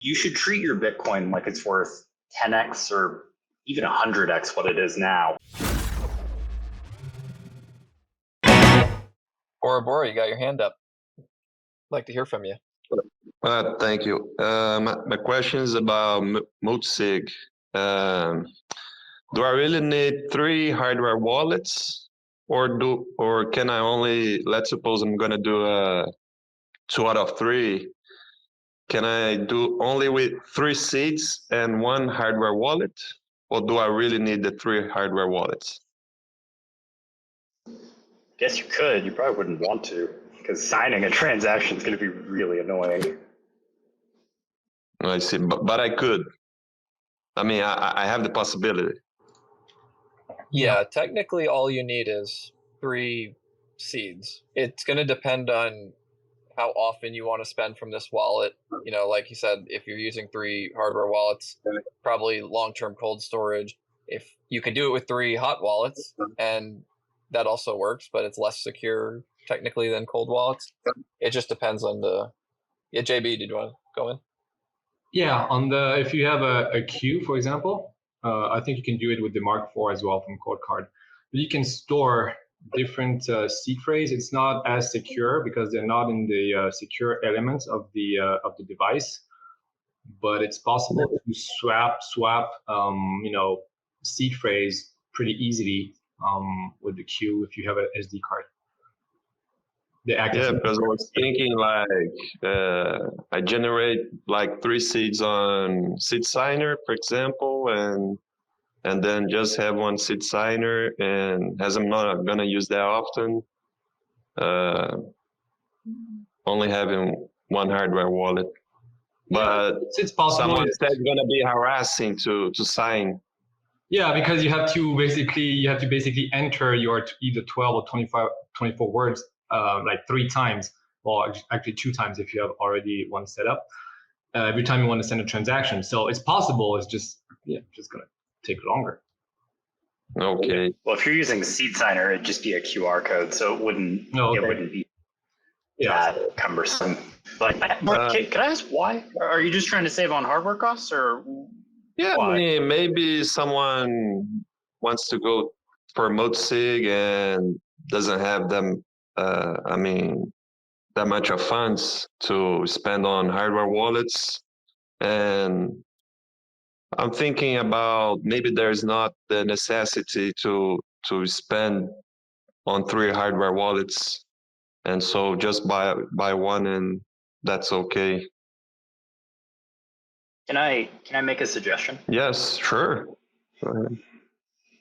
you should treat your Bitcoin like it's worth 10x or even 100x what it is now. Bora Bora, you got your hand up. I'd like to hear from you. Thank you. My question is about multisig. Do I really need 3 hardware wallets, or can I only, let's suppose I'm gonna do 2 out of 3. Can I do only with 3 seeds and 1 hardware wallet, or do I really need the 3 hardware wallets? Guess you could. You probably wouldn't want to, because signing a transaction is going to be really annoying. I see, but I could. I mean, I have the possibility. Yeah, technically all you need is 3 seeds. It's going to depend on how often you want to spend from this wallet. You know, like you said, if you're using 3 hardware wallets, probably long-term cold storage. If you could do it with 3 hot wallets, and that also works, but it's less secure technically than cold wallets. It just depends on the. Yeah, JB, did you want to go in? Yeah, if you have a queue, for example, I think you can do it with the Mark IV as well from CodeCard. But you can store different seed phrase. It's not as secure because they're not in the secure elements of the device. But it's possible to swap seed phrase pretty easily with the queue if you have an SD card. Yeah, because I was thinking I generate like 3 seeds on seed signer, for example, and then just have 1 seed signer, and as I'm not gonna use that often, only having 1 hardware wallet. But it's possible. Someone said it's gonna be harassing to sign. Yeah, because you have to basically enter your either 12 or 24 words like 3 times, or actually 2 times if you have already 1 set up. Every time you want to send a transaction, so it's possible. It's just gonna take longer. Okay. Well, if you're using seed signer, it'd just be a QR code, so it wouldn't be that cumbersome. But Mark, can I ask why? Are you just trying to save on hardware costs, or? Yeah, I mean, maybe someone wants to go for multisig and doesn't have them. That much of funds to spend on hardware wallets, and I'm thinking about maybe there's not the necessity to spend on 3 hardware wallets, and so just buy 1 and that's okay. Can I make a suggestion? Yes, sure. Go ahead.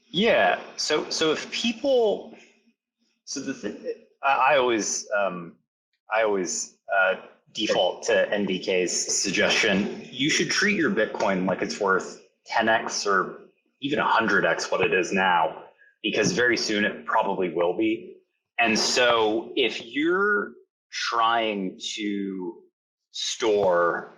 Yeah. So if people, I always default to NDK's suggestion. You should treat your Bitcoin like it's worth 10x or even 100x what it is now, because very soon it probably will be. And so if you're trying to store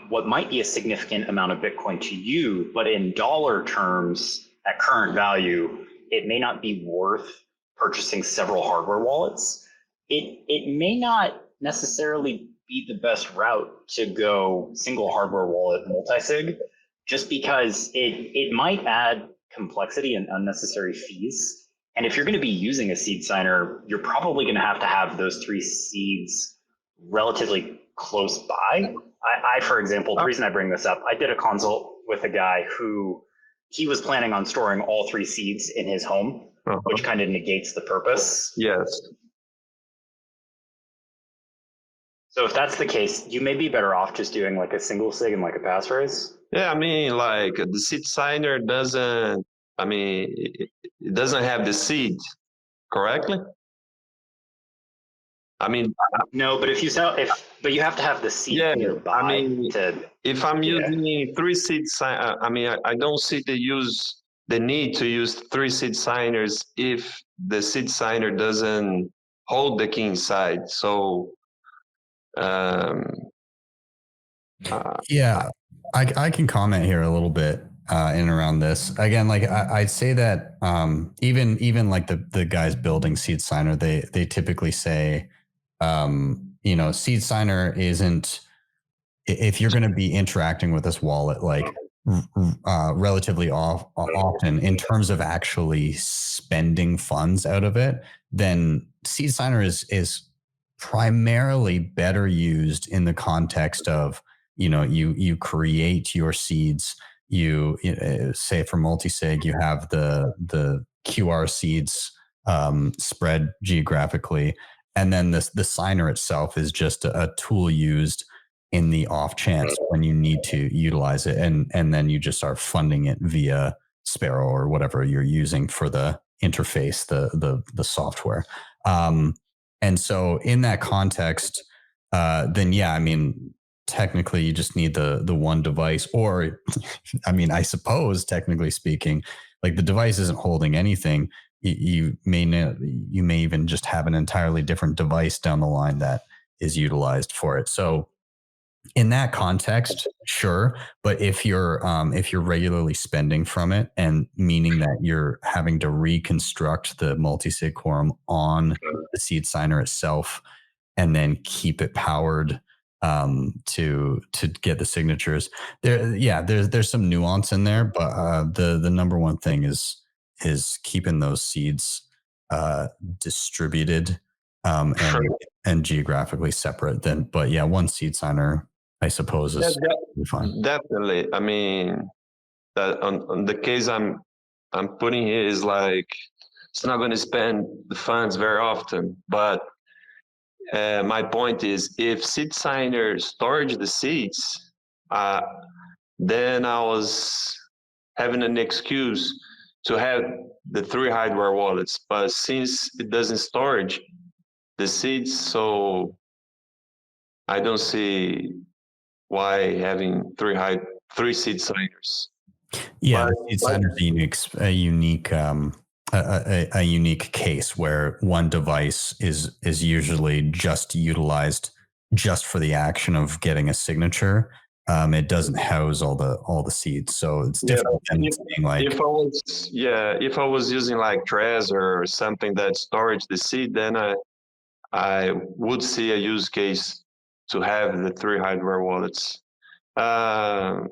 what might be a significant amount of Bitcoin to you, but in dollar terms at current value, it may not be worth purchasing several hardware wallets. It may not necessarily be the best route to go single hardware wallet multisig, just because it might add complexity and unnecessary fees. And if you're going to be using a seed signer, you're probably going to have those 3 seeds relatively close by. I, for example, the reason I bring this up, I did a consult with a guy who he was planning on storing all 3 seeds in his home, which kind of negates the purpose. Yes. So if that's the case, you may be better off just doing like a single sig and like a passphrase. Yeah, I mean, like the seed signer doesn't. I mean, it doesn't have the seed, correctly? I mean, no, but but you have to have the seed nearby. I mean, if I'm using 3 seed sign, I mean, I don't see the need to use 3 seed signers if the seed signer doesn't hold the key inside. So, yeah, I can comment here a little bit in and around this. Again, like I'd say that even like the guys building seed signer, they typically say, seed signer isn't if you're going to be interacting with this wallet like relatively often in terms of actually spending funds out of it, then Seed Signer is primarily better used in the context of, you create your seeds. You say for multisig, you have the QR seeds spread geographically, and then the signer itself is just a tool used in the off chance when you need to utilize it, and then you just are funding it via Sparrow or whatever you're using for the interface, the software. And so in that context, then yeah, I mean, technically you just need the one device, or I mean, I suppose technically speaking, like the device isn't holding anything. You may even just have an entirely different device down the line that is utilized for it. So in that context, sure. But if you're regularly spending from it, and meaning that you're having to reconstruct the multisig quorum on the seed signer itself, and then keep it powered to get the signatures, there's some nuance in there. But the number one thing is keeping those seeds distributed and geographically separate. Then, but yeah, one seed signer, I suppose, is fine. Definitely. I mean, that on the case I'm putting here is like, it's not going to spend the funds very often. But my point is, if seed signer storage the seeds, then I was having an excuse to have the 3 hardware wallets. But since it doesn't storage the seeds, so I don't see why having 3 seed signers. Yeah, seed signer is a unique case where one device is usually just utilized just for the action of getting a signature. It doesn't house all the seeds, so it's different than being like, if I was using like Trezor or something that storage the seed, then I would see a use case to have the 3 hardware wallets. Well,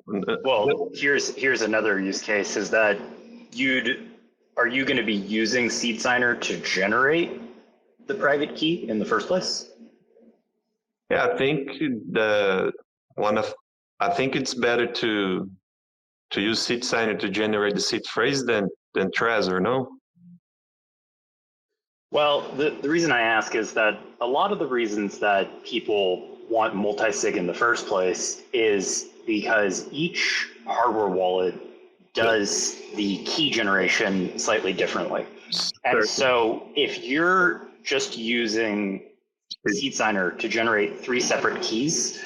here's another use case, is that are you going to be using Seed Signer to generate the private key in the first place? Yeah, I think I think it's better to use Seed Signer to generate the seed phrase than Trezor, no? Well, the reason I ask is that a lot of the reasons that people want multisig in the first place is because each hardware wallet does the key generation slightly differently. And so if you're just using Seed Signer to generate 3 separate keys,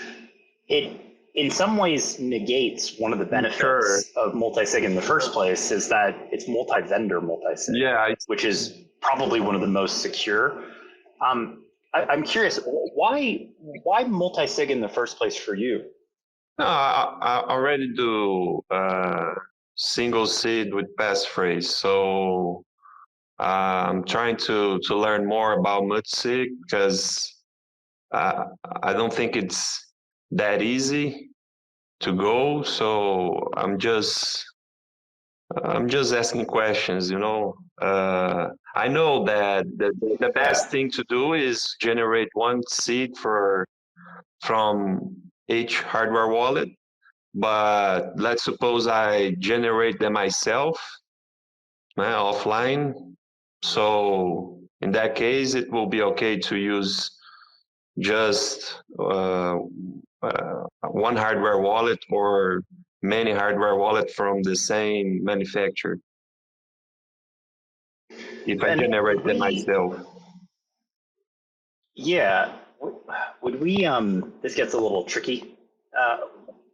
it in some ways negates one of the benefits of multisig in the first place, is that it's multi-vendor multisig, which is probably one of the most secure. I'm curious, why multisig in the first place for you? No, I already do single seed with passphrase, so I'm trying to learn more about multisig, because I don't think it's that easy to go. So I'm just asking questions, you know. I know that the best thing to do is generate 1 seed from each hardware wallet. But let's suppose I generate them myself offline. So in that case, it will be okay to use just 1 hardware wallet or many hardware wallet from the same manufacturer, if I generate them myself. Yeah, would we, this gets a little tricky.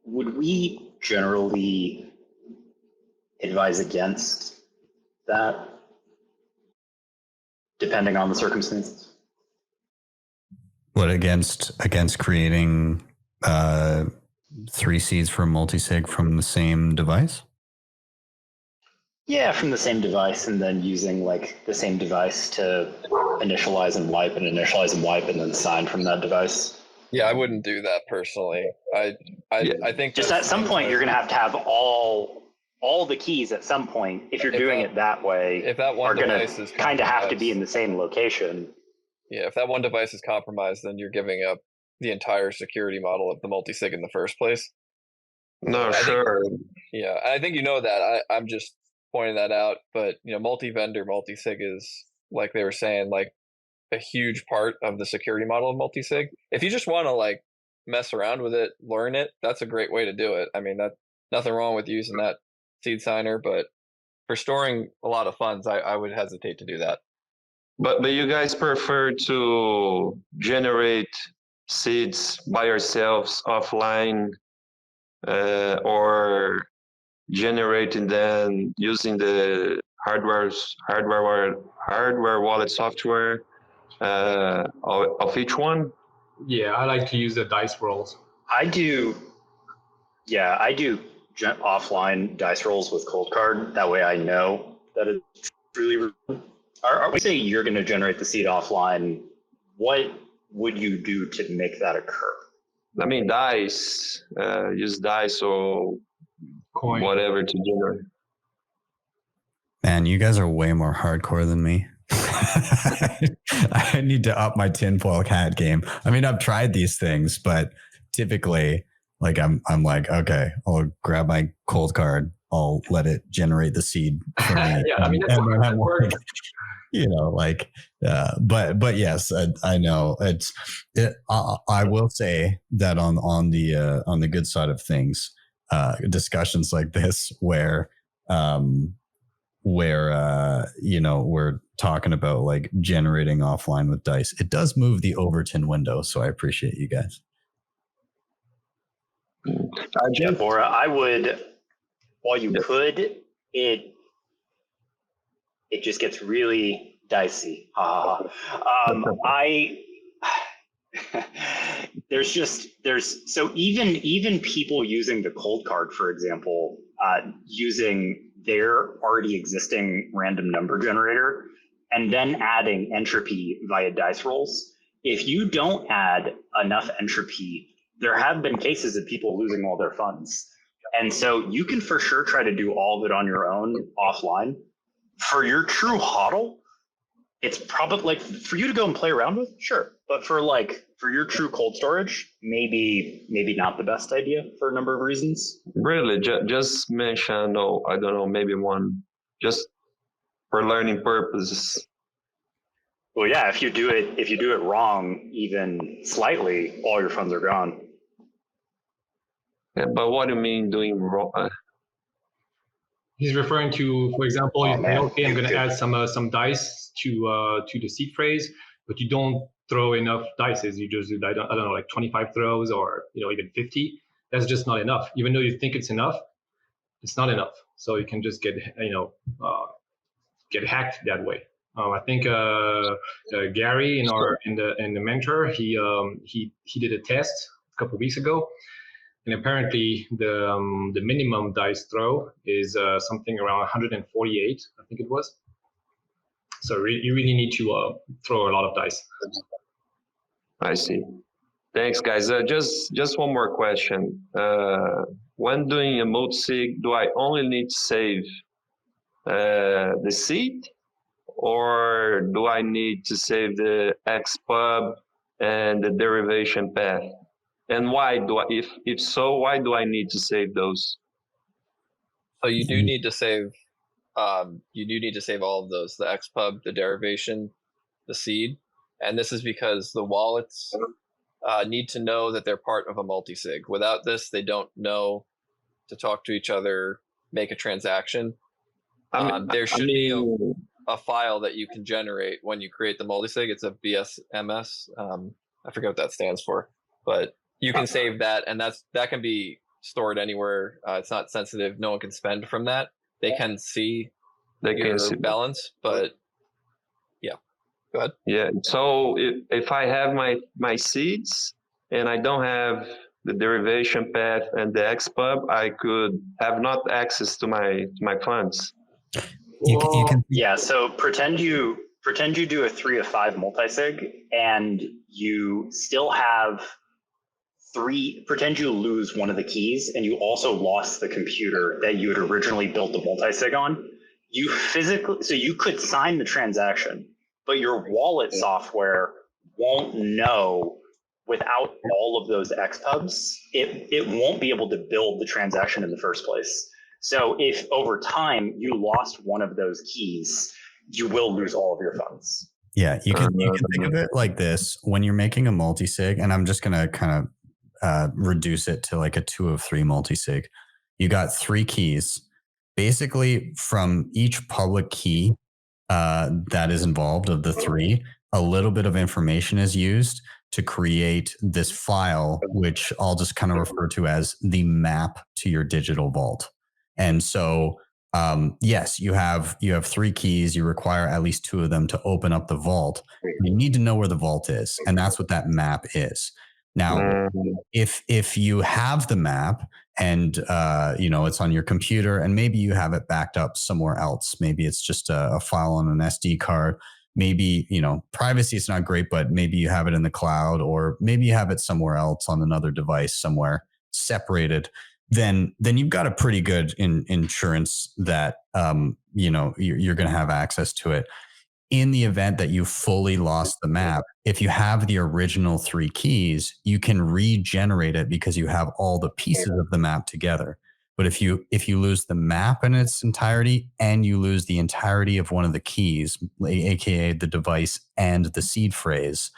Would we generally advise against that, depending on the circumstances? What, against creating 3 seeds for multisig from the same device? Yeah, from the same device, and then using like the same device to initialize and wipe and then sign from that device. Yeah, I wouldn't do that personally. I think Just that at some point, you're going to have all the keys at some point. If you're doing it that way, if that one are going device to is kind of have to be compromised- in the same location. Yeah, if that one device is compromised, then you're giving up the entire security model of the multisig in the first place. No, I think- sure. Yeah, I think you know that. I'm just pointing that out. But multi-vendor multisig is, like they were saying, like a huge part of the security model of multisig. If you just want to like mess around with it, learn it, that's a great way to do it. I mean, that nothing wrong with using that seed signer, but for storing a lot of funds, I would hesitate to do that. But you guys prefer to generate seeds by yourselves offline, or generating them using the hardware wallet software of each one? Yeah, I like to use the dice rolls. I do offline dice rolls with cold card. That way I know that it's truly. Are we saying you're going to generate the seed offline? What would you do to make that occur? I mean, dice, use dice or Coin. whatever to generate. Man, you guys are way more hardcore than me. I need to up my tinfoil hat game. I mean, I've tried these things, but typically, like I'm like, okay, I'll grab my cold card, I'll let it generate the seed for me. Yeah, I mean, that's and then I'm what like, but yes, I know I will say that on the good side of things, discussions like this where we're talking about like generating offline with dice, it does move the Overton window. So I appreciate you guys. Yeah, Bora, I would, while you could, it just gets really dicey. So even people using the cold card, for example, using their already existing random number generator and then adding entropy via dice rolls. If you don't add enough entropy, there have been cases of people losing all their funds. And so you can for sure try to do all of it on your own offline. For your true HODL, it's probably like for you to go and play around with, sure. But for your true cold storage, maybe not the best idea for a number of reasons. Really, just mention, I don't know, maybe one, just for learning purposes. Well, yeah, if you do it wrong, even slightly, all your funds are gone. Yeah, but what do you mean doing wrong? He's referring to, for example, you say, okay, I'm going to Good. add some dice to the seed phrase, but you don't throw enough dices. You just do, I don't know, like 25 throws or even 50. That's just not enough. Even though you think it's enough, it's not enough. So you can just get hacked that way. I think Gary in the mentor, he did a test a couple of weeks ago. And apparently, the minimum dice throw is something around 148, I think it was. So you really need to throw a lot of dice. I see. Thanks, guys. Just one more question. When doing a multisig, do I only need to save the seed, or do I need to save the XPub and the derivation path? And why do I, if so, why do I need to save those? So you do need to save. You do need to save all of those: the XPub, the derivation, the seed, and this is because the wallets need to know that they're part of a multisig. Without this, they don't know to talk to each other, make a transaction. There should be a file that you can generate when you create the multisig. It's a BSMS. I forget what that stands for, but you can save that, and that can be stored anywhere. It's not sensitive. No one can spend from that. They can see your balance, but yeah. Go ahead. Yeah. So if I have my seeds and I don't have the derivation path and the XPub, I could have not access to my funds. You can. Yeah. So pretend you do a 3 of 5 multisig, and you still have pretend you lose one of the keys and you also lost the computer that you had originally built the multisig on. So you could sign the transaction, but your wallet software won't know without all of those XPubs, it won't be able to build the transaction in the first place. So if over time you lost one of those keys, you will lose all of your funds. Yeah, you can think of it like this. When you're making a multisig, and I'm just going to kind of reduce it to like a 2 of 3 multisig. You got 3 keys. Basically, from each public key that is involved of the 3, a little bit of information is used to create this file, which I'll just kind of refer to as the map to your digital vault. And so, yes, you have 3 keys. You require at least 2 of them to open up the vault. You need to know where the vault is, and that's what that map is. Now, if you have the map and it's on your computer, and maybe you have it backed up somewhere else, maybe it's just a file on an SD card. Maybe, privacy is not great, but maybe you have it in the cloud, or maybe you have it somewhere else on another device somewhere separated. Then you've got a pretty good insurance that you're going to have access to it. In the event that you fully lost the map, if you have the original 3 keys, you can regenerate it because you have all the pieces of the map together. But if you lose the map in its entirety and you lose the entirety of one of the keys, aka the device and the seed phrase,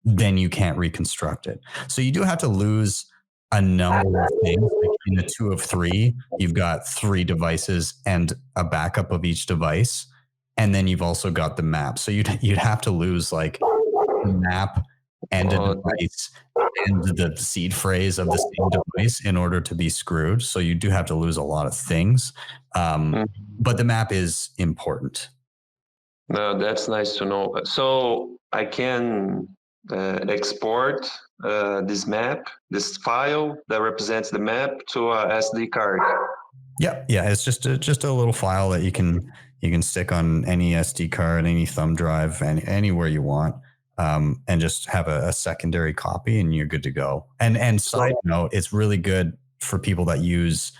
then you can't reconstruct it. So you do have to lose a number of things. Like in the 2 of 3, you've got 3 devices and a backup of each device. And then you've also got the map. So you'd have to lose like a map and a device and the seed phrase of the same device in order to be screwed. So you do have to lose a lot of things. But the map is important. No, that's nice to know. So I can export this map, this file that represents the map to a SD card. Yeah. It's just a little file that you can stick on any SD card, any thumb drive, anywhere you want, and just have a secondary copy, and you're good to go. And side note, it's really good for people that use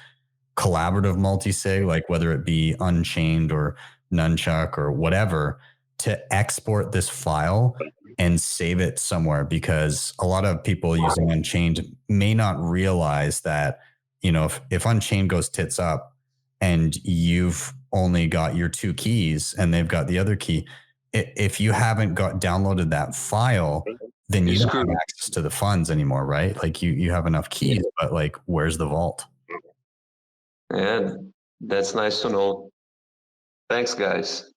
collaborative multisig, like whether it be Unchained or Nunchuck or whatever, to export this file and save it somewhere, because a lot of people using Unchained may not realize that, if Unchained goes tits up and you've only got your 2 keys and they've got the other key, if you haven't downloaded that file, then you don't have access to the funds anymore, right? Like you have enough keys, but like, where's the vault? Yeah, that's nice to know. Thanks, guys.